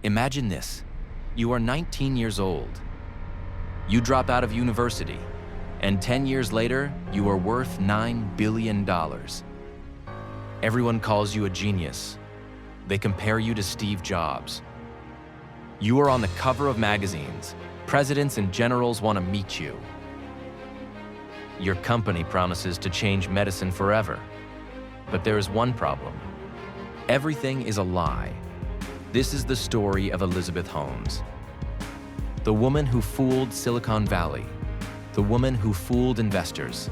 Imagine this. You are 19 years old. You drop out of university, and 10 years later, you are worth $9 billion. Everyone calls you a genius. They compare you to Steve Jobs. You are on the cover of magazines. Presidents and generals want to meet you. Your company promises to change medicine forever. But there is one problem. Everything is a lie. This is the story of Elizabeth Holmes. The woman who fooled Silicon Valley. The woman who fooled investors.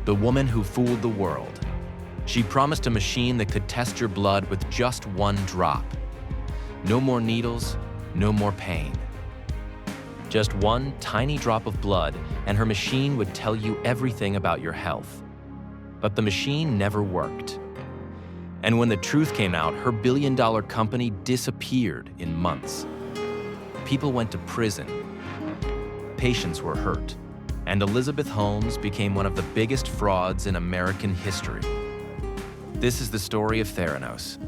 The woman who fooled the world. She promised a machine that could test your blood with just one drop. No more needles, no more pain. Just one tiny drop of blood, and her machine would tell you everything about your health. But the machine never worked. And when the truth came out, her billion-dollar company disappeared in months. People went to prison. Patients were hurt. And Elizabeth Holmes became one of the biggest frauds in American history. This is the story of Theranos.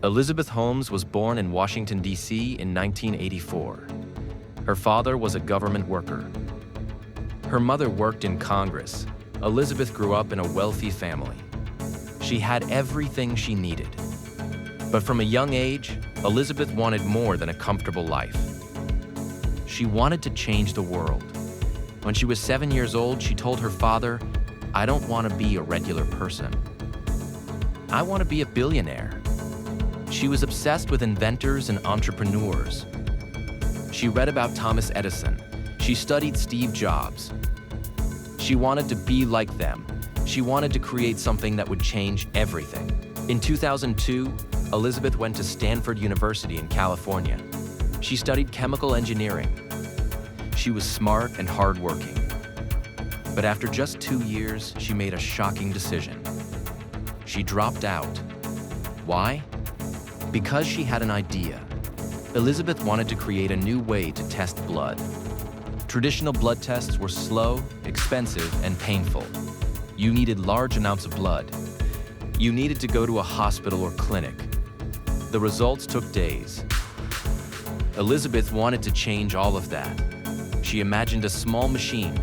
Elizabeth Holmes was born in Washington, D.C. in 1984. Her father was a government worker. Her mother worked in Congress. Elizabeth grew up in a wealthy family. She had everything she needed. But from a young age, Elizabeth wanted more than a comfortable life. She wanted to change the world. When she was 7 years old, she told her father, "I don't want to be a regular person. I want to be a billionaire." She was obsessed with inventors and entrepreneurs. She read about Thomas Edison. She studied Steve Jobs. She wanted to be like them. She wanted to create something that would change everything. In 2002, Elizabeth went to Stanford University in California. She studied chemical engineering. She was smart and hardworking. But after just 2 years, she made a shocking decision. She dropped out. Why? Because she had an idea. Elizabeth wanted to create a new way to test blood. Traditional blood tests were slow, expensive, and painful. You needed large amounts of blood. You needed to go to a hospital or clinic. The results took days. Elizabeth wanted to change all of that. She imagined a small machine,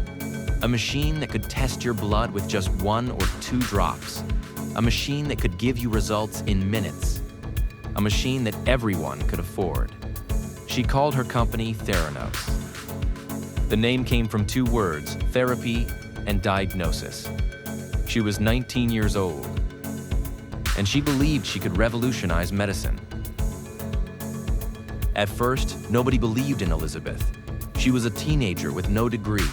a machine that could test your blood with just 1 or 2 drops, a machine that could give you results in minutes, a machine that everyone could afford. She called her company Theranos. The name came from 2 words, therapy and diagnosis. She was 19 years old, and she believed she could revolutionize medicine. At first, nobody believed in Elizabeth. She was a teenager with no degree.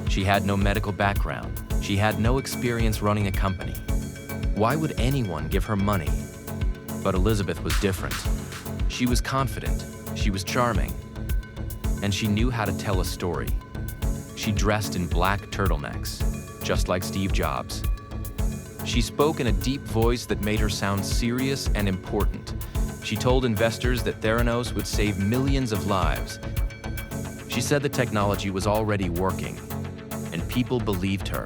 She had no medical background. She had no experience running a company. Why would anyone give her money? But Elizabeth was different. She was confident. She was charming. And she knew how to tell a story. She dressed in black turtlenecks, just like Steve Jobs. She spoke in a deep voice that made her sound serious and important. She told investors that Theranos would save millions of lives. She said the technology was already working, and people believed her.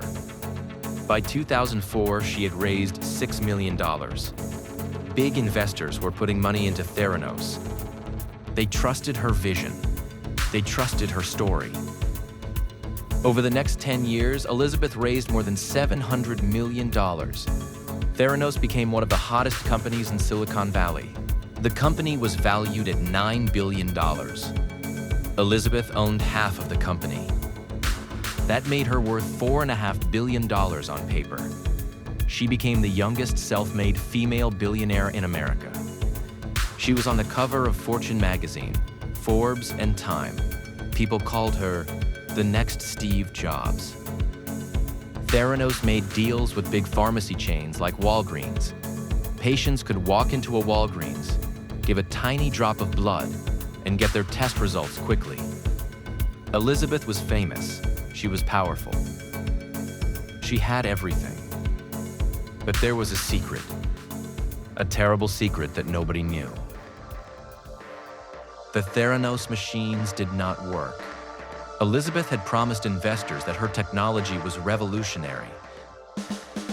By 2004, she had raised $6 million. Big investors were putting money into Theranos. They trusted her vision. They trusted her story. Over the next 10 years, Elizabeth raised more than $700 million. Theranos became one of the hottest companies in Silicon Valley. The company was valued at $9 billion. Elizabeth owned half of the company. That made her worth $4.5 billion on paper. She became the youngest self-made female billionaire in America. She was on the cover of Fortune magazine, Forbes, and Time. People called her the next Steve Jobs. Theranos made deals with big pharmacy chains like Walgreens. Patients could walk into a Walgreens, give a tiny drop of blood, and get their test results quickly. Elizabeth was famous. She was powerful. She had everything. But there was a secret. A terrible secret that nobody knew. The Theranos machines did not work. Elizabeth had promised investors that her technology was revolutionary.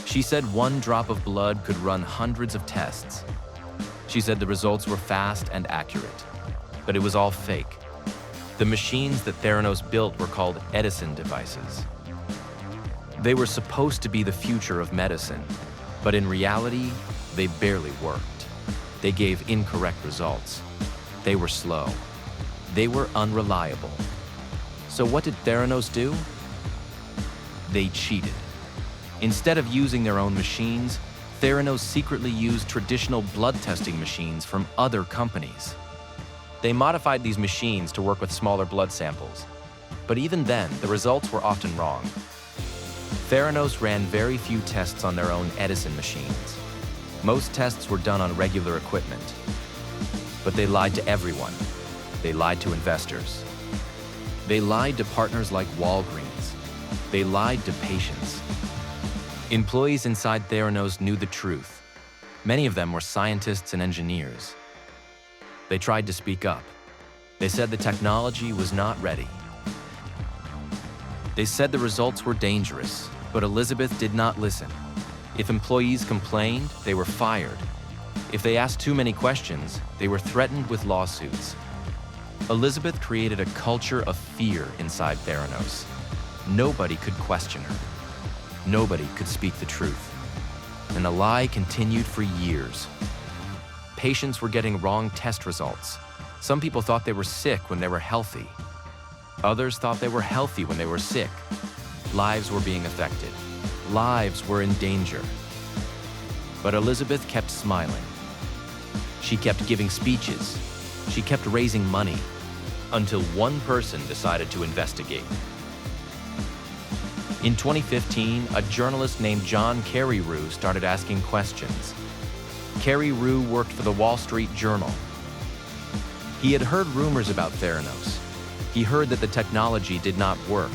She said 1 drop of blood could run hundreds of tests. She She said the results were fast and accurate, but it was all fake. The machines that Theranos built were called Edison devices. They were supposed to be the future of medicine, but in reality, they barely worked. They gave incorrect results. They were slow. They were unreliable. So what did Theranos do? They cheated. Instead of using their own machines, Theranos secretly used traditional blood testing machines from other companies. They modified these machines to work with smaller blood samples, but even then, the results were often wrong. Theranos ran very few tests on their own Edison machines. Most tests were done on regular equipment. But they lied to everyone. They lied to investors. They lied to partners like Walgreens. They lied to patients. Employees inside Theranos knew the truth. Many of them were scientists and engineers. They tried to speak up. They said the technology was not ready. They said the results were dangerous, but Elizabeth did not listen. If employees complained, they were fired. If they asked too many questions, they were threatened with lawsuits. Elizabeth created a culture of fear inside Theranos. Nobody could question her. Nobody could speak the truth. And the lie continued for years. Patients were getting wrong test results. Some people thought they were sick when they were healthy. Others thought they were healthy when they were sick. Lives were being affected. Lives were in danger. But Elizabeth kept smiling. She kept giving speeches. She kept raising money until one person decided to investigate. In 2015, a journalist named John Carreyrou started asking questions. Carreyrou worked for the Wall Street Journal. He had heard rumors about Theranos. He heard that the technology did not work.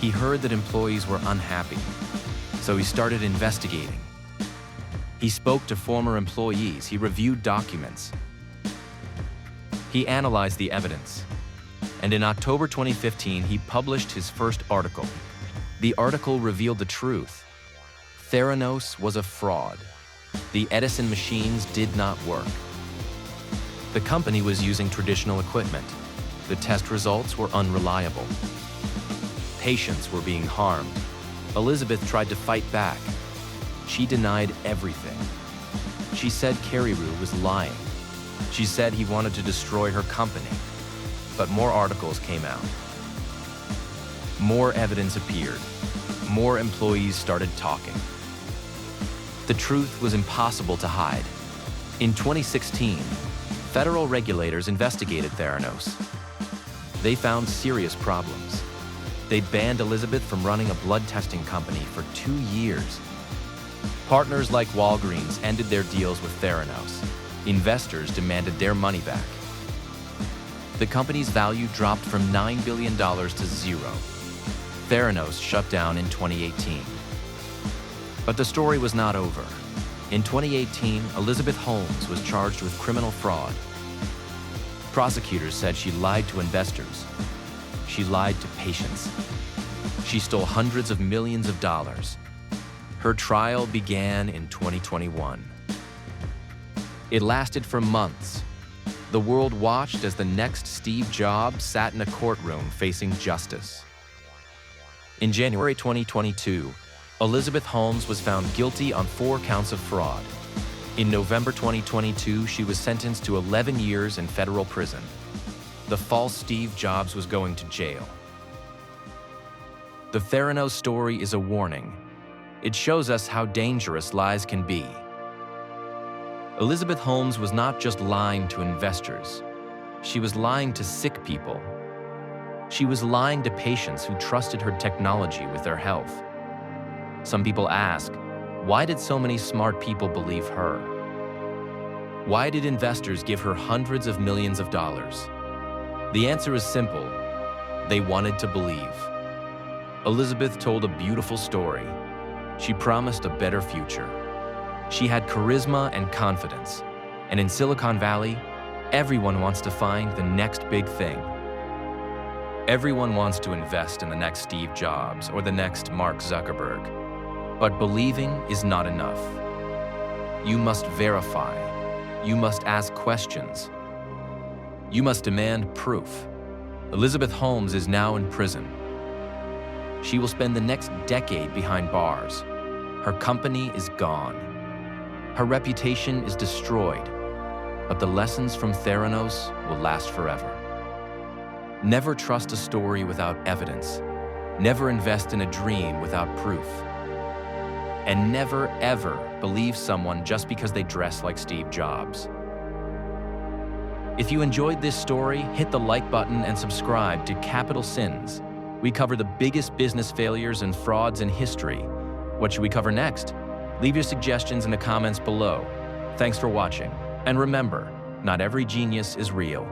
He heard that employees were unhappy, so he started investigating. He spoke to former employees. He reviewed documents. He analyzed the evidence. And in October 2015, he published his first article. The article revealed the truth. Theranos was a fraud. The Edison machines did not work. The company was using traditional equipment. The test results were unreliable. Patients were being harmed. Elizabeth tried to fight back. She denied everything. She said Carreyrou was lying. She said he wanted to destroy her company. But more articles came out. More evidence appeared. More employees started talking. The truth was impossible to hide. In 2016, federal regulators investigated Theranos. They found serious problems. They banned Elizabeth from running a blood testing company for 2 years. Partners like Walgreens ended their deals with Theranos. Investors demanded their money back. The company's value dropped from $9 billion to zero. Theranos shut down in 2018. But the story was not over. In 2018, Elizabeth Holmes was charged with criminal fraud. Prosecutors said she lied to investors. She lied to patients. She stole hundreds of millions of dollars. Her trial began in 2021. It lasted for months. The world watched as the next Steve Jobs sat in a courtroom facing justice. In January 2022, Elizabeth Holmes was found guilty on 4 counts of fraud. In November 2022, she was sentenced to 11 years in federal prison. The false Steve Jobs was going to jail. The Theranos story is a warning. It shows us how dangerous lies can be. Elizabeth Holmes was not just lying to investors. She was lying to sick people. She was lying to patients who trusted her technology with their health. Some people ask, why did so many smart people believe her? Why did investors give her hundreds of millions of dollars? The answer is simple. They wanted to believe. Elizabeth told a beautiful story. She promised a better future. She had charisma and confidence. And in Silicon Valley, everyone wants to find the next big thing. Everyone wants to invest in the next Steve Jobs or the next Mark Zuckerberg. But believing is not enough. You must verify. you must ask questions. You must demand proof. Elizabeth Holmes is now in prison. She will spend the next decade behind bars. Her company is gone. Her reputation is destroyed. But the lessons from Theranos will last forever. Never trust a story without evidence. Never invest in a dream without proof. And never, ever believe someone just because they dress like Steve Jobs. If you enjoyed this story, hit the like button and subscribe to Capital Sins. We cover the biggest business failures and frauds in history. What should we cover next? Leave your suggestions in the comments below. Thanks for watching. And remember, not every genius is real.